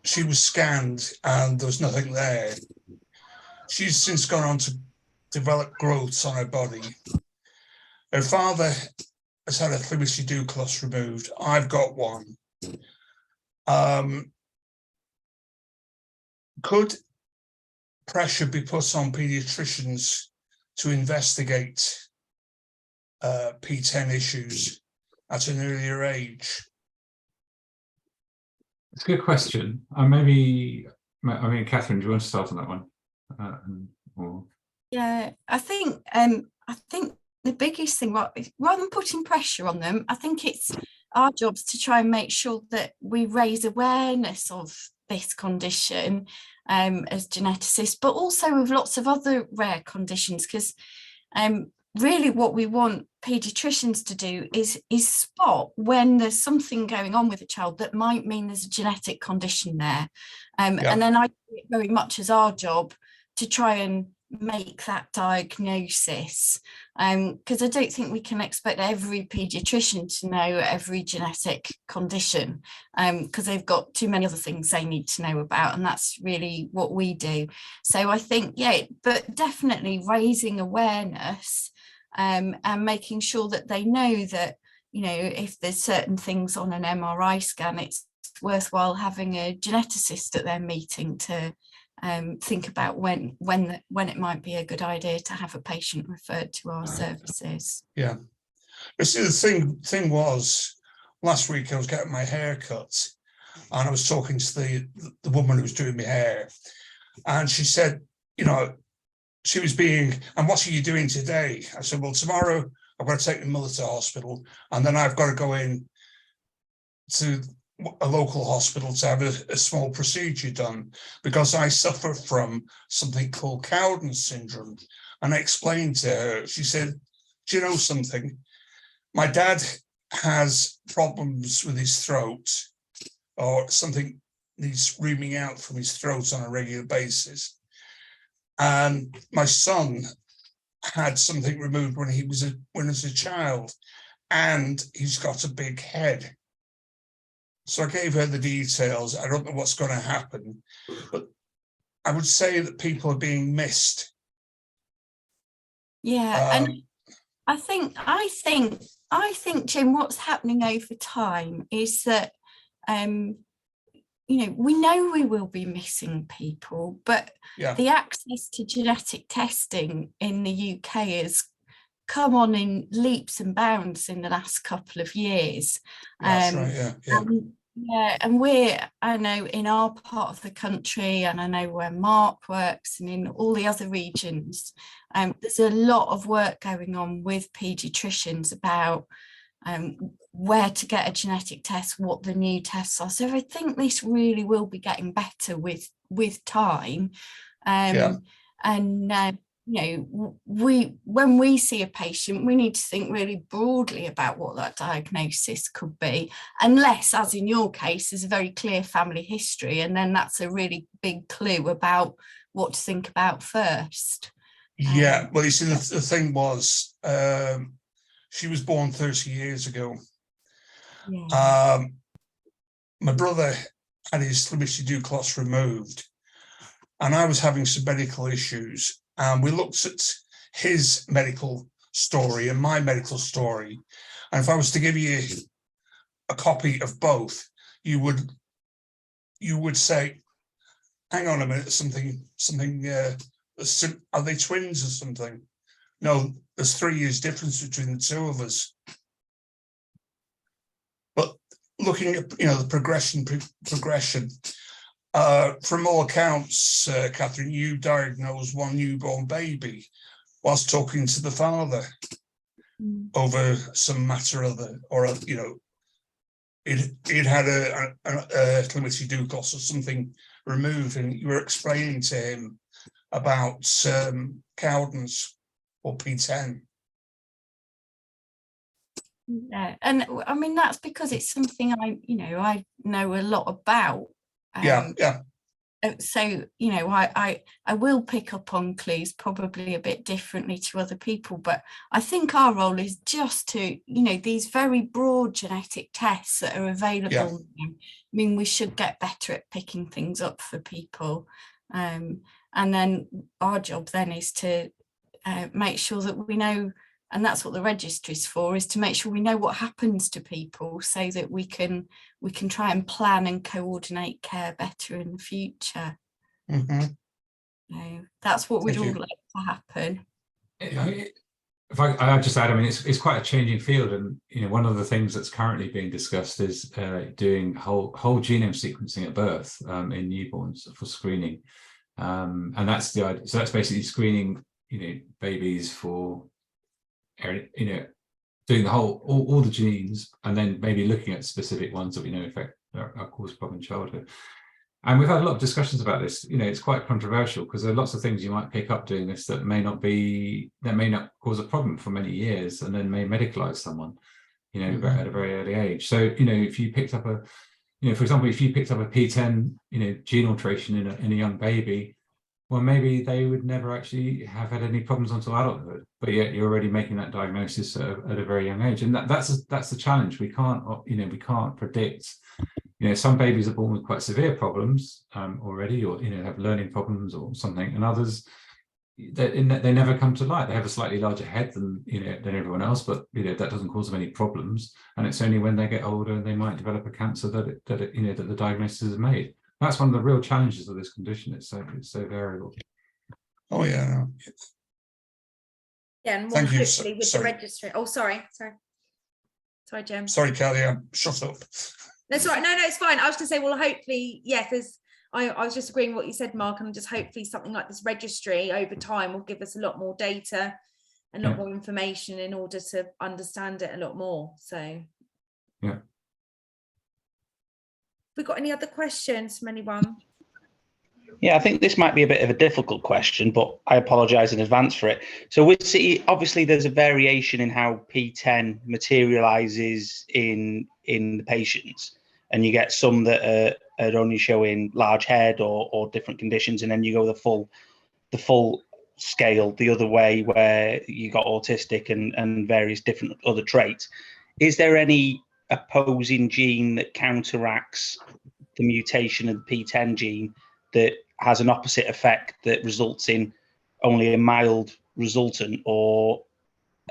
[SPEAKER 7] she was scanned and there was nothing there. She's since gone on to develop growths on her body. Her father has had a thymoscedouklos removed. I've got one. Could pressure be put on paediatricians to investigate PTEN issues at an earlier age?
[SPEAKER 3] It's a good question. Maybe, I mean, Catherine, do you want to start on that one?
[SPEAKER 6] Yeah, I think the biggest thing, rather than putting pressure on them, I think it's our jobs to try and make sure that we raise awareness of this condition as geneticists, but also with lots of other rare conditions, because really what we want paediatricians to do is spot when there's something going on with a child that might mean there's a genetic condition there. And then I do it very much as our job to try and make that diagnosis, because I don't think we can expect every paediatrician to know every genetic condition, because they've got too many other things they need to know about, and that's really what we do. So I think, yeah, but definitely raising awareness and making sure that they know that, if there's certain things on an MRI scan, it's worthwhile having a geneticist at their meeting to think about when it might be a good idea to have a patient referred to our services.
[SPEAKER 7] Yeah. But see, the thing was, last week I was getting my hair cut and I was talking to the woman who was doing my hair, and she said, she was and what are you doing today? I said, well, tomorrow I've got to take my mother to hospital, and then I've got to go in to a local hospital to have a small procedure done because I suffer from something called Cowden syndrome. And I explained to her, she said, do you know something? My dad has problems with his throat, or something needs reaming out from his throat on a regular basis. And my son had something removed when he was a child, and he's got a big head. So I gave her the details. I don't know what's going to happen, but I would say that people are being missed.
[SPEAKER 6] Yeah, and I think, Jim, what's happening over time is that, we know we will be missing people, but the access to genetic testing in the UK has come on in leaps and bounds in the last couple of years.
[SPEAKER 7] That's right,
[SPEAKER 6] And I know in our part of the country, and I know where Mark works and in all the other regions, there's a lot of work going on with paediatricians about where to get a genetic test, what the new tests are. So I think this really will be getting better with time. When we see a patient, we need to think really broadly about what that diagnosis could be, unless, as in your case, there's a very clear family history, and then that's a really big clue about what to think about first.
[SPEAKER 7] Yeah, well, you see, the thing was, she was born 30 years ago. my brother had his Slibishy-Duclos removed, and I was having some medical issues, and we looked at his medical story and my medical story, and if I was to give you a copy of both, you would say, hang on a minute, are they twins or something? No, there's 3 years difference between the two of us. But looking at the progression, from all accounts, Catherine, you diagnosed one newborn baby whilst talking to the father over some matter or it had a Slibishy-Duclos or something removed, and you were explaining to him about Cowden's or PTEN.
[SPEAKER 6] Yeah, and I mean that's because it's something I know a lot about.
[SPEAKER 7] Yeah.
[SPEAKER 6] So I will pick up on clues probably a bit differently to other people, but I think our role is just to these very broad genetic tests that are available now. I mean, we should get better at picking things up for people, and then our job then is to make sure that we know, and that's what the registry is for, is to make sure we know what happens to people so that we can try and plan and coordinate care better in the future. That's what we'd all like to happen.
[SPEAKER 3] If I just add, I mean, it's quite a changing field, and one of the things that's currently being discussed is doing whole genome sequencing at birth in newborns for screening, and that's the idea. So that's basically screening babies for doing the whole all the genes, and then maybe looking at specific ones that we know affect or cause problem in childhood. And we've had a lot of discussions about this. It's quite controversial because there are lots of things you might pick up doing this that may not cause a problem for many years, and then may medicalize someone at a very early age. So if you picked up for example, if you picked up a PTEN gene alteration in a young baby, well, maybe they would never actually have had any problems until adulthood, but yet you're already making that diagnosis at a very young age, and that's the challenge. We can't predict. Some babies are born with quite severe problems already, or have learning problems or something, and others they never come to light. They have a slightly larger head than everyone else, but that doesn't cause them any problems. And it's only when they get older they might develop a cancer that the diagnosis is made. That's one of the real challenges of this condition. It's so variable.
[SPEAKER 7] Oh yeah.
[SPEAKER 1] Yeah, and more
[SPEAKER 7] Thank you.
[SPEAKER 1] hopefully with the
[SPEAKER 7] Sorry.
[SPEAKER 1] registry. Oh, sorry, Jim.
[SPEAKER 7] Sorry, Kelly, I'm shut up.
[SPEAKER 1] That's right. No, it's fine. I was going to say, well, hopefully, I was just agreeing with what you said, Mark, and just hopefully something like this registry over time will give us a lot more data and a lot more information in order to understand it a lot more. So
[SPEAKER 3] yeah.
[SPEAKER 1] We got any other questions from anyone?
[SPEAKER 5] Yeah, I think this might be a bit of a difficult question, but I apologise in advance for it. So we see, obviously, there's a variation in how PTEN materialises in the patients, and you get some that are only showing large head or different conditions, and then you go the full scale the other way, where you got autistic and various different other traits. Is there any opposing gene that counteracts the mutation of the PTEN gene that has an opposite effect that results in only a mild resultant or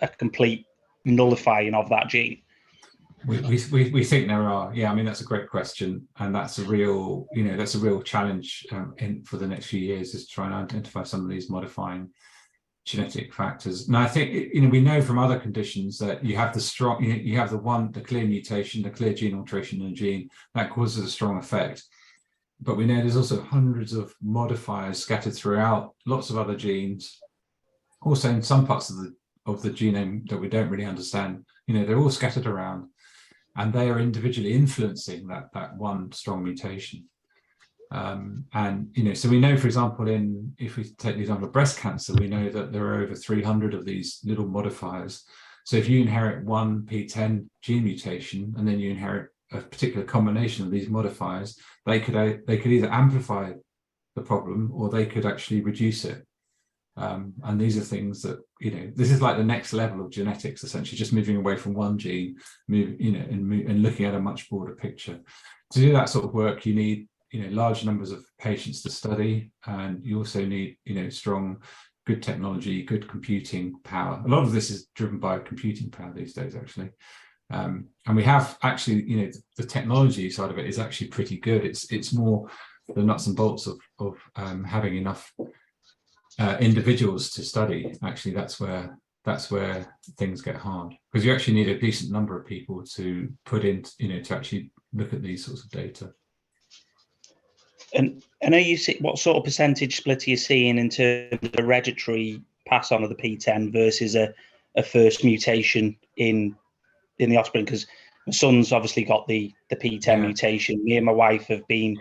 [SPEAKER 5] a complete nullifying of that gene?
[SPEAKER 3] We think there are. Yeah, I mean, that's a great question, and that's a real challenge for the next few years, is to try and identify some of these modifying genetic factors. And I think we know from other conditions that you have the clear mutation, the clear gene alteration in a gene that causes a strong effect. But we know there's also hundreds of modifiers scattered throughout lots of other genes, also in some parts of the genome that we don't really understand. They're all scattered around, and they are individually influencing that one strong mutation. So we know, for example, if we take the example of breast cancer, we know that there are over 300 of these little modifiers. So if you inherit one PTEN gene mutation, and then you inherit a particular combination of these modifiers, they could either amplify the problem or they could actually reduce it. And these are things that, this is like the next level of genetics, essentially, just moving away from one gene, and looking at a much broader picture. To do that sort of work, you need, large numbers of patients to study, and you also need, strong, good technology, good computing power. A lot of this is driven by computing power these days, actually. And we have actually, the technology side of it is actually pretty good. It's more the nuts and bolts of having enough individuals to study. Actually, that's where things get hard, because you actually need a decent number of people to put in, to actually look at these sorts of data.
[SPEAKER 5] And I know you see, what sort of percentage split are you seeing in terms of the registry pass on of the PTEN versus a first mutation in the offspring? Because my son's obviously got the PTEN mutation. Me and my wife have been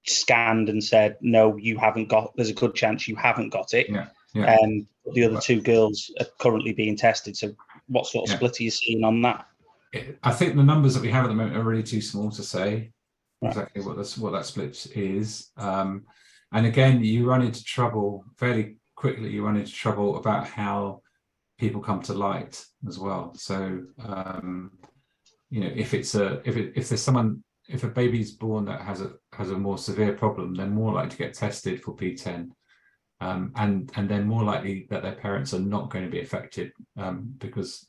[SPEAKER 5] scanned and said, no, you haven't got, there's a good chance you haven't got it. The other two girls are currently being tested. So what sort of split are you seeing on that?
[SPEAKER 3] I think the numbers that we have at the moment are really too small to say exactly what that split is. And again, you run into trouble fairly quickly. You run into trouble about how people come to light as well. So if a baby's born that has a more severe problem, they're more likely to get tested for PTEN, and they're more likely that their parents are not going to be affected, because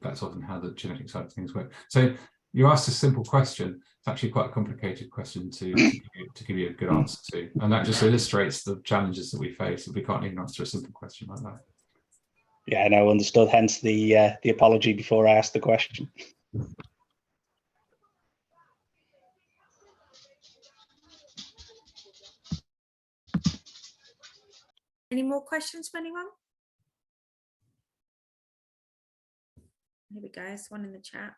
[SPEAKER 3] that's often how the genetic side of things work. So you asked a simple question. It's actually quite a complicated question to give you a good answer to, and that just illustrates the challenges that we face if we can't even answer a simple question like that.
[SPEAKER 5] Yeah, no, understood. Hence the apology before I asked the question.
[SPEAKER 1] Any more questions from anyone? Here we go. There's one in the chat.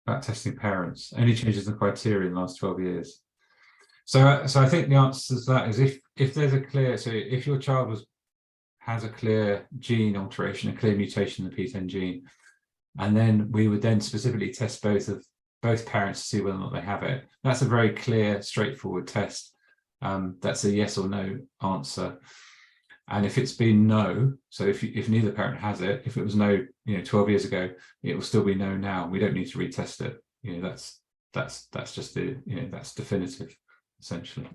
[SPEAKER 3] About testing parents, any changes in the criteria in the last 12 years? So I think the answer to that is if there's a clear, so if your child has a clear gene alteration, a clear mutation in the PTEN gene, and then we would then specifically test both parents to see whether or not they have it. That's a very clear, straightforward test. That's a yes or no answer. And if it's been no, so if neither parent has it, if it was no, 12 years ago, it will still be no now. We don't need to retest it. That's just that's definitive, essentially.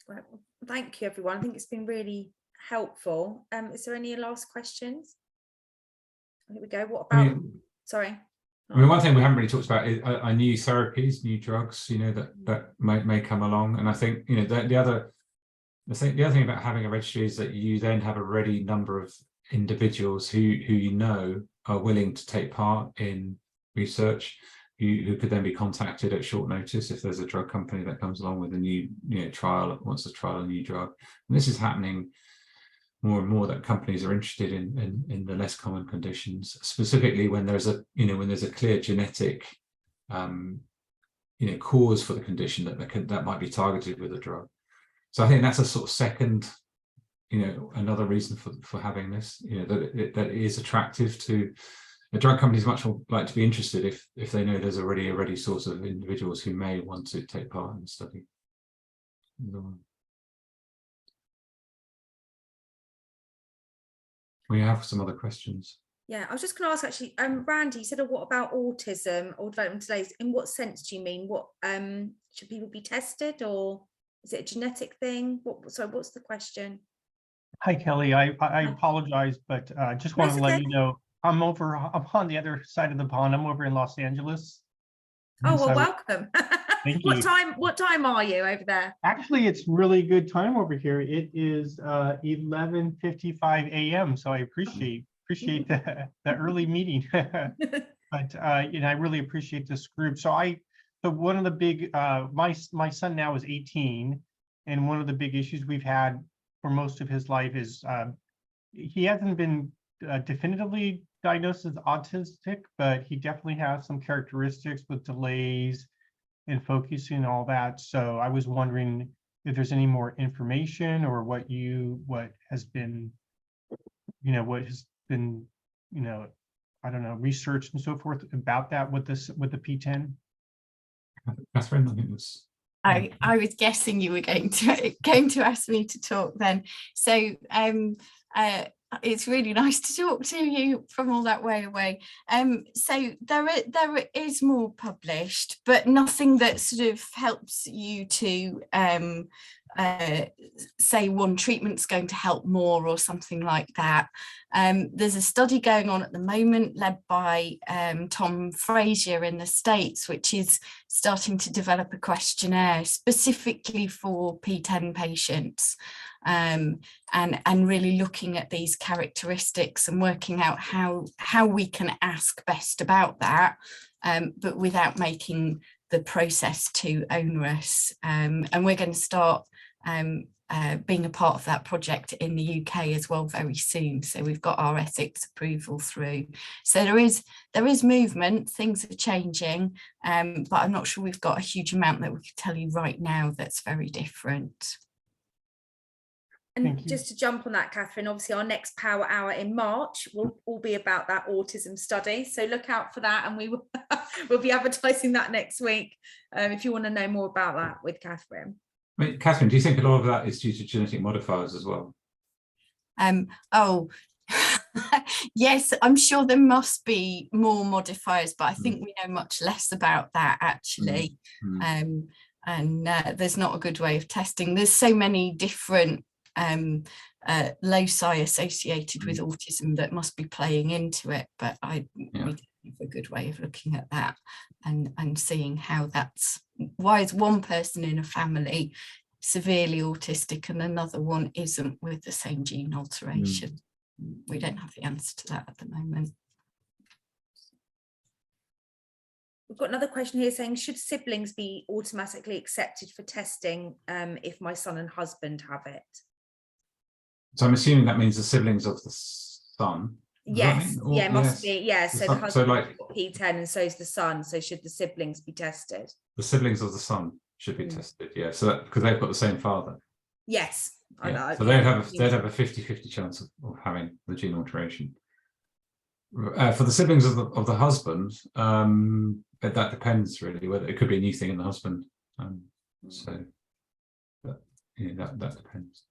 [SPEAKER 1] Well, thank you, everyone. I think it's been really helpful. Is there any last questions? Here we go. What about? Sorry.
[SPEAKER 3] I mean, one thing we haven't really talked about are new therapies, new drugs, that may come along. And I think, the other thing about having a registry is that you then have a ready number of individuals who are willing to take part in research, who could then be contacted at short notice if there's a drug company that comes along with a new trial, wants to trial a new drug. And this is happening more and more, that companies are interested in the less common conditions, specifically when there's a clear genetic cause for the condition that might be targeted with a drug. So I think that's a sort of second, another reason for having this, that it is attractive to a drug company. Is much more like to be interested if they know there's already a ready source of individuals who may want to take part in the study. We have some other questions.
[SPEAKER 1] Yeah, I was just going to ask actually, Randy, you said, what about autism or developmental delays? In what sense do you mean? What should people be tested, or is it a genetic thing? What's the question?
[SPEAKER 10] Hi, Kelly. I apologize, but just want to let you know I'm on the other side of the pond. I'm over in Los Angeles.
[SPEAKER 1] Oh, well, welcome.
[SPEAKER 10] Thank you.
[SPEAKER 1] What time are you over there?
[SPEAKER 10] Actually, it's really good time over here. It is 11:55 a.m. So I appreciate the early meeting. But I really appreciate this group. So one of the big my son now is 18, and one of the big issues we've had for most of his life is he hasn't been definitively diagnosed as autistic, but he definitely has some characteristics with delays and focusing and all that. So I was wondering if there's any more information or what has been, I don't know, researched and so forth about that with the PTEN.
[SPEAKER 3] Catherine, I think that's.
[SPEAKER 6] I was guessing you were going to ask me to talk then. So it's really nice to talk to you from all that way away. So there is more published, but nothing that sort of helps you to say one treatment's going to help more or something like that. There's a study going on at the moment led by Tom Frazier in the States, which is starting to develop a questionnaire specifically for PTEN patients, and really looking at these characteristics and working out how we can ask best about that, but without making the process too onerous. And we're going to start being a part of that project in the UK as well very soon. So we've got our ethics approval through. So there is movement, things are changing, but I'm not sure we've got a huge amount that we could tell you right now that's very different.
[SPEAKER 1] And just to jump on that, Catherine, obviously our next Power Hour in March will all be about that autism study. So look out for that, and we will we'll be advertising that next week if you want to know more about that with Catherine.
[SPEAKER 3] I mean, Catherine, do you think a lot of that is due to genetic modifiers as well?
[SPEAKER 6] Oh, yes, I'm sure there must be more modifiers, but I think we know much less about that actually. And there's not a good way of testing. There's so many different loci associated with autism that must be playing into it, but we don't have a good way of looking at that and seeing how why is one person in a family severely autistic and another one isn't with the same gene alteration. We don't have the answer to that at the moment.
[SPEAKER 1] We've got another question here saying, should siblings be automatically accepted for testing if my son and husband have it?
[SPEAKER 3] So I'm assuming that means the siblings of the son.
[SPEAKER 1] Yes, yeah, must be. Yeah, so the husband
[SPEAKER 3] like
[SPEAKER 1] got PTEN and so is the son. So should the siblings be tested?
[SPEAKER 3] The siblings of the son should be tested. Yeah, so that because they've got the same father.
[SPEAKER 1] Yes, I know.
[SPEAKER 3] So they'd have a 50-50 chance of having the gene alteration. For the siblings of the husband, that depends really. Whether it could be a new thing in the husband. So that depends.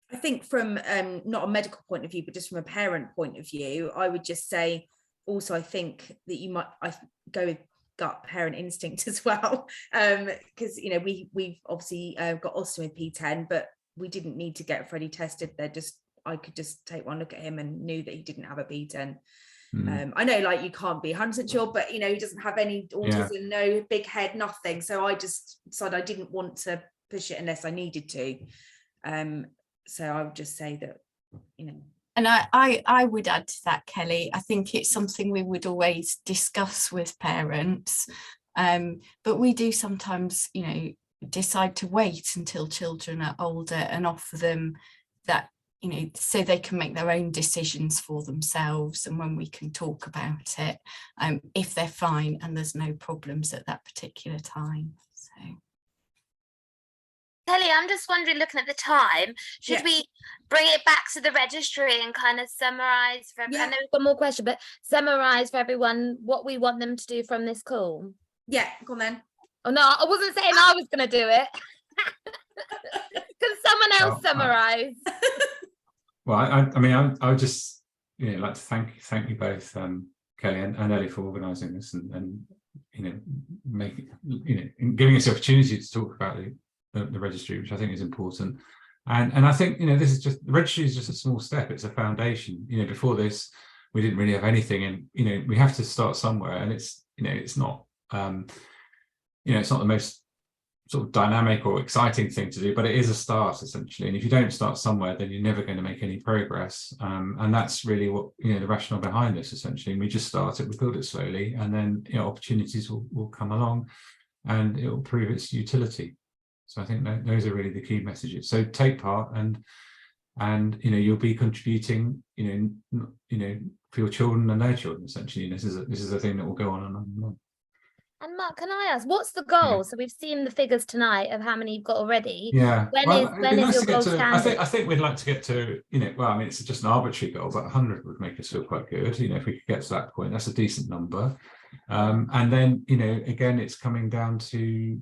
[SPEAKER 1] I think from not a medical point of view, but just from a parent point of view, I would just say also I think that I go with gut parent instinct as well, because we've obviously got Austin with PTEN, but we didn't need to get Freddie tested. I could just take one look at him and knew that he didn't have a PTEN. I know like you can't be 100% sure, but he doesn't have any autism, no big head, nothing. So I just decided I didn't want to push it unless I needed to. So I would just say that,
[SPEAKER 6] And I would add to that, Kelly, I think it's something we would always discuss with parents, but we do sometimes, decide to wait until children are older and offer them that, so they can make their own decisions for themselves, and when we can talk about it, if they're fine and there's no problems at that particular time. So.
[SPEAKER 4] Kelly, I'm just wondering, looking at the time, should we bring it back to the registry and kind of summarise for everyone? I know we've got more questions, but summarise for everyone what we want them to do from this call.
[SPEAKER 1] Yeah, go on then.
[SPEAKER 4] Oh no, I wasn't saying I was going to do it. Can someone else summarise?
[SPEAKER 3] Well, I mean, I would just like to thank you both, Kelly and Ellie, for organising this and giving us the opportunity to talk about the registry, which I think is important. And I think this is just, the registry is just a small step. It's a foundation. Before this we didn't really have anything, and we have to start somewhere, and it's not it's not the most sort of dynamic or exciting thing to do, but it is a start essentially. And if you don't start somewhere, then you're never going to make any progress, and that's really what the rationale behind this essentially. And we just start it, we build it slowly, and then opportunities will come along and it will prove its utility. So I think those are really the key messages. So take part, and you'll be contributing for your children and their children essentially. This is a thing that will go on and on and on.
[SPEAKER 4] And Mark, can I ask, what's the goal? So we've seen the figures tonight of how many you've got already.
[SPEAKER 3] Yeah.
[SPEAKER 4] When
[SPEAKER 3] Well,
[SPEAKER 4] is
[SPEAKER 3] it'd be nice
[SPEAKER 4] your
[SPEAKER 3] to get
[SPEAKER 4] goal
[SPEAKER 3] to,
[SPEAKER 4] standing?
[SPEAKER 3] I think we'd like to get to, you know, well, I mean, it's just an arbitrary goal, but 100 would make us feel quite good. You know, if we could get to that point, that's a decent number. And then, you know, again, it's coming down to,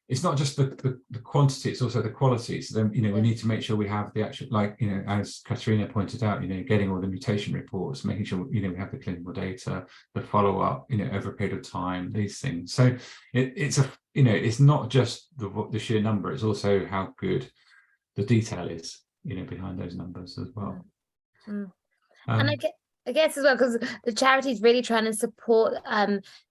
[SPEAKER 3] it's not just the quantity, it's also the quality. So then, you know, we need to make sure we have the actual, like, you know, as Katerina pointed out, you know, getting all the mutation reports, making sure, you know, we have the clinical data, the follow-up, you know, over a period of time, these things. So it's a, you know, it's not just the sheer number, it's also how good the detail is, you know, behind those numbers as well.
[SPEAKER 4] And I guess as well, because the charity is really trying to support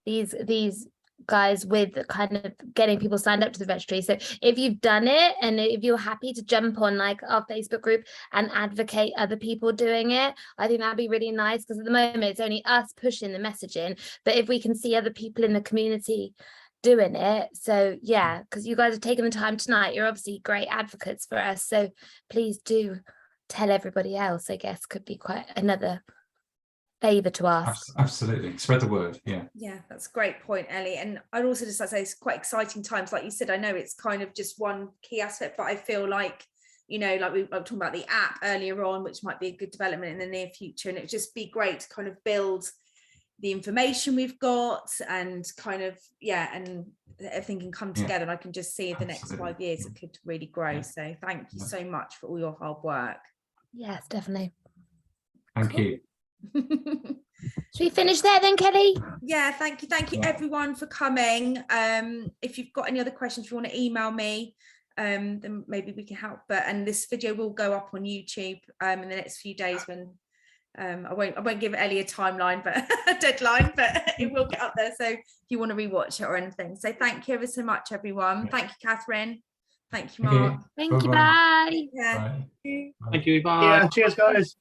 [SPEAKER 4] these guys with kind of getting people signed up to the registry. So if you've done it and if you're happy to jump on like our Facebook group and advocate other people doing it, I think that'd be really nice, because at the moment it's only us pushing the messaging, but if we can see other people in the community doing it, so yeah, because you guys have taken the time tonight, you're obviously great advocates for us, so please do tell everybody else. I guess could be quite another favor to ask.
[SPEAKER 3] Absolutely, spread the word.
[SPEAKER 1] Yeah, that's a great point, Ellie. And I'd also just like to say it's quite exciting times, like you said. I know it's kind of just one key aspect, but I feel like, you know, like we were talking about the app earlier on, which might be a good development in the near future, and it'd just be great to kind of build the information we've got and kind of, yeah, and everything can come together. And I can just see the next 5 years it could really grow. So thank you so much for all your hard work.
[SPEAKER 4] Yes, definitely.
[SPEAKER 3] Thank you.
[SPEAKER 4] Should we finish there then, Kelly?
[SPEAKER 1] Yeah, thank you everyone for coming. If you've got any other questions, if you want to email me, then maybe we can help. And this video will go up on YouTube in the next few days, when I won't give Ellie a timeline, but a deadline, but it will get up there. So if you want to rewatch it or anything. So thank you ever so much, everyone. Thank you, Catherine. Thank you, Mark.
[SPEAKER 4] Thank you. Bye.
[SPEAKER 1] Yeah.
[SPEAKER 3] Bye.
[SPEAKER 5] Thank you. Bye.
[SPEAKER 8] Yeah, cheers, guys.